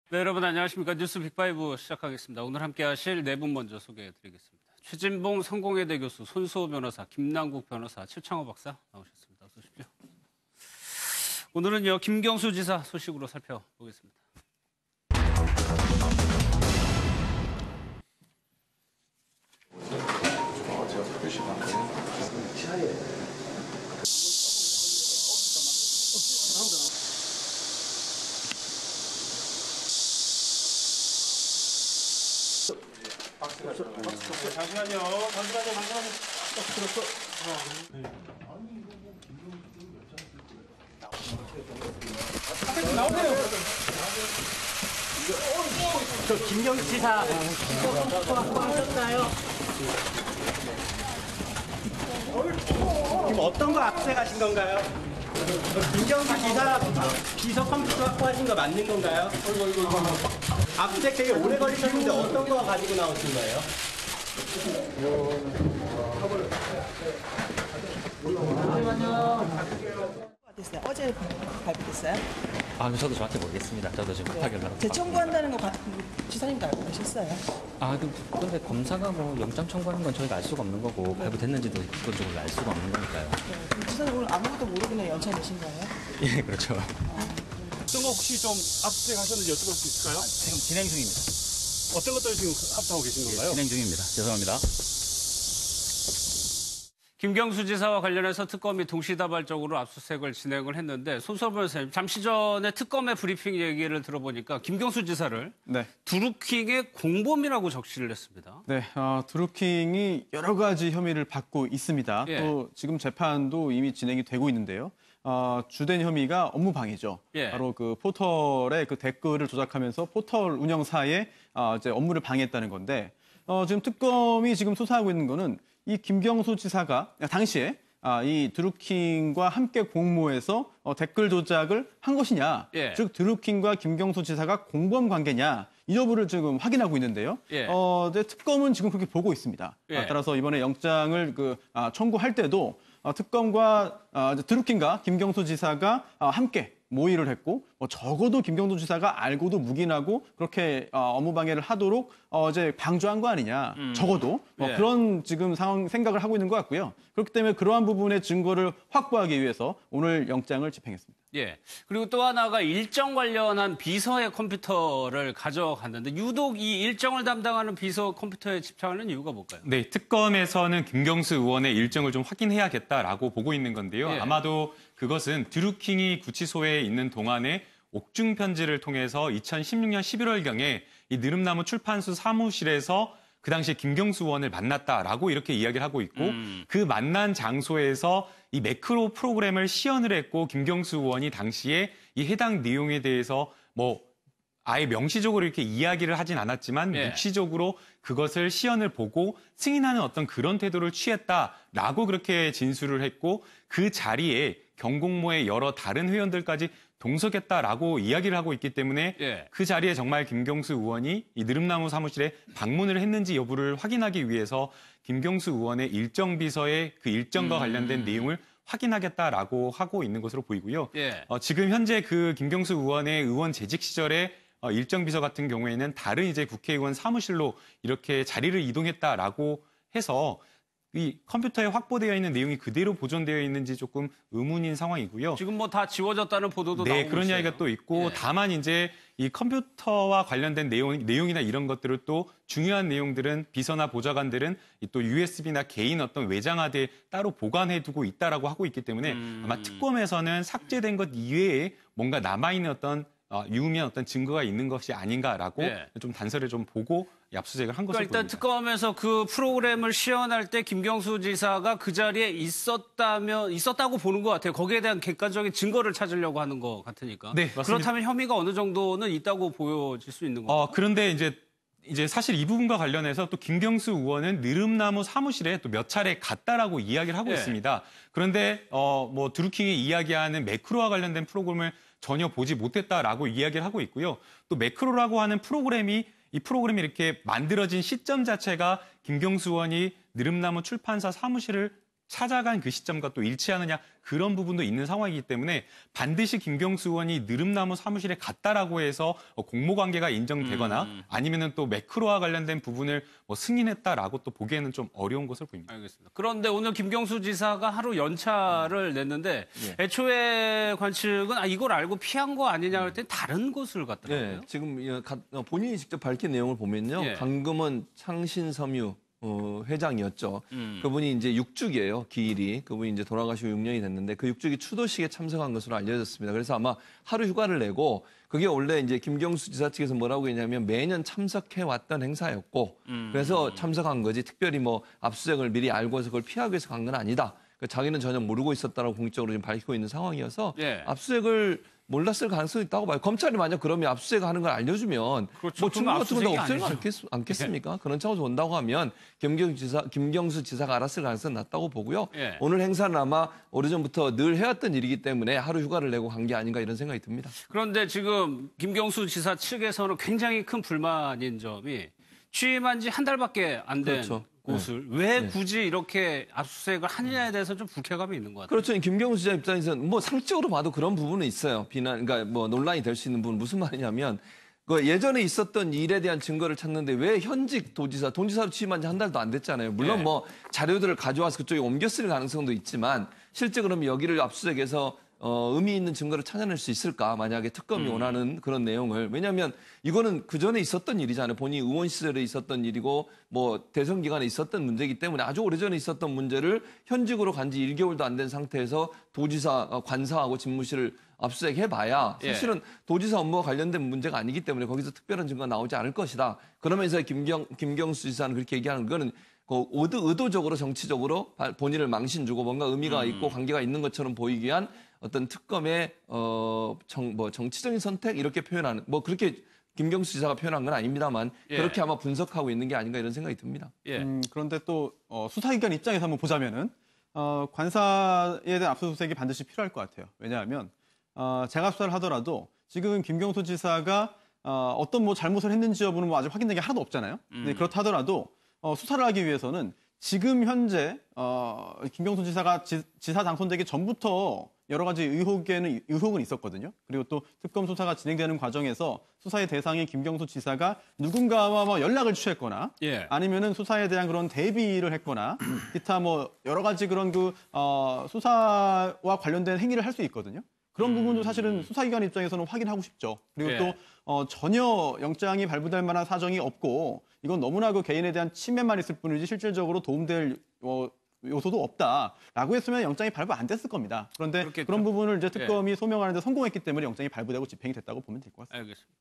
네, 여러분 안녕하십니까. 뉴스 빅5 시작하겠습니다. 오늘 함께 하실 네 분 먼저 소개해드리겠습니다. 최진봉 성공회대 교수, 손수호 변호사, 김남국 변호사, 최창호 박사 나오셨습니다. 어서 오십시오. 오늘은요, 김경수 지사 소식으로 살펴보겠습니다. 잠시만요. 나오세요. 저 김경수 지사 확보하셨나요? 지금 어떤 거 압수해가신 건가요? 김경수 지사 비서 컴퓨터 확보하신 거 맞는 건가요? 압수색 되게 오래 걸리셨는데 어떤 거 가지고 나오신 거예요? 됐어요. 어제 발표됐어요? 저도 정확히 모르겠습니다. 저도 지금 급하게 연락을 재청구한다는 거 지사님도 알고 계셨어요? 근데 검사가 뭐 영장 청구하는 건 저희가 알 수가 없는 거고 발부됐는지도 기본적으로 알 수가 없는 거니까요. 그럼 지사님 오늘 아무것도 모르고 그냥 연차 내신 거예요? 예, 그렇죠. 어떤 거 혹시 좀 압수수색하셨는지 여쭤볼 수 있을까요? 지금 진행 중입니다. 어떤 것들 지금 합성하고 계신 건가요? 진행 중입니다. 죄송합니다. 김경수 지사와 관련해서 특검이 동시다발적으로 압수수색을 진행을 했는데 손수호 변호사님, 잠시 전에 특검의 브리핑 얘기를 들어보니까 김경수 지사를 드루킹의 공범이라고 적시를 했습니다. 네, 드루킹이 여러 가지 혐의를 받고 있습니다. 예. 또 지금 재판도 이미 진행이 되고 있는데요. 주된 혐의가 업무 방해죠. 예. 바로 그 포털의 그 댓글을 조작하면서 포털 운영사에 이제 업무를 방해했다는 건데, 지금 특검이 지금 수사하고 있는 거는 이 김경수 지사가 당시에 이 드루킹과 함께 공모해서 댓글 조작을 한 것이냐, 예. 즉 드루킹과 김경수 지사가 공범 관계냐, 이 여부를 지금 확인하고 있는데요. 예. 이제 특검은 지금 그렇게 보고 있습니다. 예. 따라서 이번에 영장을 청구할 때도 특검과 드루킹과 김경수 지사가 함께 모의를 했고, 적어도 김경수 지사가 알고도 묵인하고 그렇게 업무 방해를 하도록 이제 방조한 거 아니냐. 적어도 예. 그런 지금 생각을 하고 있는 것 같고요. 그렇기 때문에 그러한 부분의 증거를 확보하기 위해서 오늘 영장을 집행했습니다. 예. 그리고 또 하나가 일정 관련한 비서의 컴퓨터를 가져갔는데 유독 이 일정을 담당하는 비서 컴퓨터에 집착하는 이유가 뭘까요? 네, 특검에서는 김경수 의원의 일정을 좀 확인해야겠다라고 보고 있는 건데요. 예. 아마도 그것은 드루킹이 구치소에 있는 동안에 옥중 편지를 통해서 2016년 11월경에 이 느릅나무 출판소 사무실에서 그 당시에 김경수 의원을 만났다라고 이렇게 이야기를 하고 있고 그 만난 장소에서 이 매크로 프로그램을 시연을 했고 김경수 의원이 당시에 이 해당 내용에 대해서 뭐 아예 명시적으로 이렇게 이야기를 하진 않았지만 예. 묵시적으로 그것을 시연을 보고 승인하는 어떤 그런 태도를 취했다라고 그렇게 진술을 했고 그 자리에 경공모의 여러 다른 회원들까지 동석했다라고 이야기를 하고 있기 때문에 예. 그 자리에 정말 김경수 의원이 이 느릅나무 사무실에 방문을 했는지 여부를 확인하기 위해서 김경수 의원의 일정 비서의 그 일정과 관련된 내용을 확인하겠다라고 하고 있는 것으로 보이고요. 예. 지금 현재 그 김경수 의원의 의원 재직 시절에 일정 비서 같은 경우에는 다른 이제 국회의원 사무실로 이렇게 자리를 이동했다라고 해서 이 컴퓨터에 확보되어 있는 내용이 그대로 보존되어 있는지 조금 의문인 상황이고요. 지금 뭐 다 지워졌다는 보도도 네, 나오고 그런 있어요. 이야기가 또 있고 예. 다만 이제 이 컴퓨터와 관련된 내용이나 이런 것들을 또 중요한 내용들은 비서나 보좌관들은 또 USB나 개인 어떤 외장하드에 따로 보관해두고 있다라고 하고 있기 때문에 아마 특검에서는 삭제된 것 이외에 뭔가 남아있는 어떤 유의미한 어떤 증거가 있는 것이 아닌가라고 예. 좀 단서를 좀 보고 압수수색을 한 것으로 그러니까 일단 보입니다. 특검에서 그 프로그램을 시연할 때 김경수 지사가 그 자리에 있었다고 보는 것 같아요. 거기에 대한 객관적인 증거를 찾으려고 하는 것 같으니까. 네, 맞습니다. 그렇다면 혐의가 어느 정도는 있다고 보여질 수 있는 건가요? 그런데 이제 사실 이 부분과 관련해서 또 김경수 의원은 느릅나무 사무실에 또 몇 차례 갔다라고 이야기를 하고 예. 있습니다. 그런데 뭐 드루킹이 이야기하는 매크로와 관련된 프로그램을 전혀 보지 못했다라고 이야기를 하고 있고요. 또 매크로라고 하는 이 프로그램이 이렇게 만들어진 시점 자체가 김경수 의원이 느릅나무 출판사 사무실을 찾아간 그 시점과 또 일치하느냐 그런 부분도 있는 상황이기 때문에 반드시 김경수 의원이 느릅나무 사무실에 갔다라고 해서 공모관계가 인정되거나 아니면은 또 매크로와 관련된 부분을 뭐 승인했다라고 또 보기에는 좀 어려운 것으로 보입니다. 알겠습니다. 그런데 오늘 김경수 지사가 하루 연차를 냈는데 애초에 관측은 이걸 알고 피한 거 아니냐 할 때 다른 곳을 갔더라고요. 네, 지금 본인이 직접 밝힌 내용을 보면요. 예. 강금원 창신섬유 회장이었죠. 그분이 이제 육축이에요. 기일이. 그분이 이제 돌아가시고 6년이 됐는데 그 육축이 추도식에 참석한 것으로 알려졌습니다. 그래서 아마 하루 휴가를 내고 그게 원래 이제 김경수 지사 측에서 뭐라고 했냐면 매년 참석해 왔던 행사였고 그래서 참석한 거지 특별히 뭐 압수수색을 미리 알고서 그걸 피하기 위해서 간 건 아니다. 자기는 전혀 모르고 있었다라고 공식적으로 지금 밝히고 있는 상황이어서 예. 압수수색을 몰랐을 가능성이 있다고 봐요. 검찰이 만약 그러면 압수수색하는 걸 알려주면 그렇죠. 뭐 증거 같은 거 압수수색이 없애지 않겠습니까? 그런 차원에서 온다고 하면 김경수 지사가 알았을 가능성이 낮다고 보고요. 예. 오늘 행사는 아마 오래전부터 늘 해왔던 일이기 때문에 하루 휴가를 내고 간 게 아닌가 이런 생각이 듭니다. 그런데 지금 김경수 지사 측에서는 굉장히 큰 불만인 점이 취임한 지 한 달밖에 안 된 그렇죠. 곳을 왜 굳이 이렇게 압수수색을 하느냐에 대해서 좀 불쾌감이 있는 것 같아요. 그렇죠. 김경수 지사 입장에서는 뭐 상식적으로 봐도 그런 부분은 있어요. 그러니까 뭐 논란이 될 수 있는 부분 무슨 말이냐면 그 예전에 있었던 일에 대한 증거를 찾는데 왜 현직 도지사로 취임한 지 한 달도 안 됐잖아요. 물론 네. 뭐 자료들을 가져와서 그쪽에 옮겼을 가능성도 있지만 실제 그러면 여기를 압수수색해서 의미 있는 증거를 찾아낼 수 있을까? 만약에 특검이 원하는 그런 내용을. 왜냐하면 이거는 그전에 있었던 일이잖아요. 본인이 의원 시절에 있었던 일이고 뭐 대선 기간에 있었던 문제이기 때문에 아주 오래전에 있었던 문제를 현직으로 간 지 1개월도 안 된 상태에서 도지사 관사하고 집무실을 압수수색해봐야 사실은 도지사 업무와 관련된 문제가 아니기 때문에 거기서 특별한 증거가 나오지 않을 것이다. 그러면서 김경수 지사는 그렇게 얘기하는 거는 의도적으로 정치적으로 본인을 망신 주고 뭔가 의미가 있고 관계가 있는 것처럼 보이기 위한 어떤 특검의 정치적인 선택 이렇게 표현하는 뭐 그렇게 김경수 지사가 표현한 건 아닙니다만 그렇게 아마 분석하고 있는 게 아닌가 이런 생각이 듭니다. 그런데 또 수사기관 입장에서 한번 보자면은 관사에 대한 압수수색이 반드시 필요할 것 같아요. 왜냐하면 재가 수사를 하더라도 지금 김경수 지사가 어떤 뭐 잘못을 했는지 여부는 뭐 아직 확인된 게 하나도 없잖아요. 근데 그렇다 하더라도 수사를 하기 위해서는 지금 현재 김경수 지사가 지사 당선되기 전부터 여러 가지 의혹은 있었거든요. 그리고 또 특검 수사가 진행되는 과정에서 수사의 대상인 김경수 지사가 누군가와 뭐 연락을 취했거나 아니면은 수사에 대한 그런 대비를 했거나 기타 뭐 여러 가지 그런 수사와 관련된 행위를 할 수 있거든요. 그런 부분도 사실은 수사기관 입장에서는 확인하고 싶죠. 그리고 또 전혀 영장이 발부될 만한 사정이 없고 이건 너무나 그 개인에 대한 침해만 있을 뿐이지 실질적으로 도움될 요소도 없다라고 했으면 영장이 발부 안 됐을 겁니다. 그런데 그렇겠죠. 그런 부분을 이제 특검이 소명하는 데 성공했기 때문에 영장이 발부되고 집행이 됐다고 보면 될 것 같습니다. 알겠습니다.